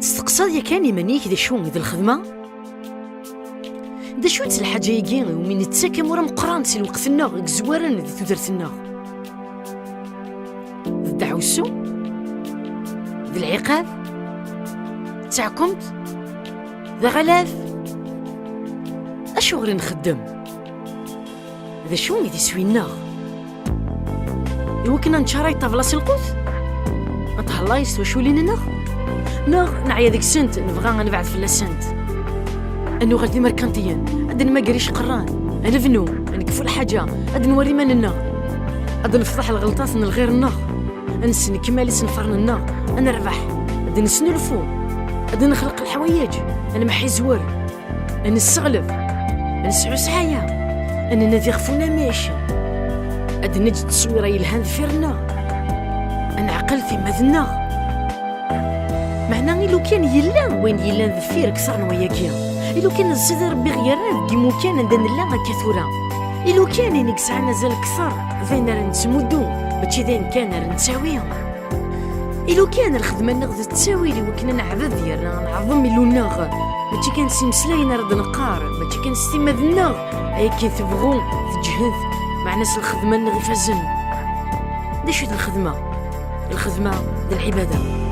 تستقصد يا كان يمنيك ذا شو ذا الخدمة ذا شو الحاجة يجي ومن يتساكم ورا مقران سي الوقت النار زوارن ذي تودرت النار ذا الدعوسو ذا العقاب تعكمت ذا غلاف أشو غير نخدم ذا شو ذي سوي النار يمكن نشاري طفلاس القوت الله يستوى شو لينا ناغ نعيا ذيك السنت نبغى نبعث في السنت انو غادي مركانتيا غادي ما قريش قران انا فنو نكفو الحاجه غادي نوري من النار غادي نفضح الغلطات من الغير النار نسني كما لي سنفرن النار انا ربح غادي نسنو الفو غادي نخلق الحوايج انا ما حيزور انا نستغلب نسعو سعايا انا نادي غفونا ماشي غادي نجد تصويره يلهان في النار أنا عقل في مذنة معنى إلو كان يلا وين يلا ذفير كسر وياكيا إلو كان الزيد ربي غيران كيمو كان ندن لا كثورة إلو كان ينكس عنا زال كسر ذينا نتمدو ماشي ذين كان نتساويهم إلو كان الخدمة نغذ تساوي لي وكنا نعبد ديالنا نعظم إلو ناغ ماشي كان سيمسلاينا رد نقار ماشي كان ستي مذنة أي كي تبغو تجهد مع ناس الخدمة نغي فازن دي شو الخدمة ديال العبادة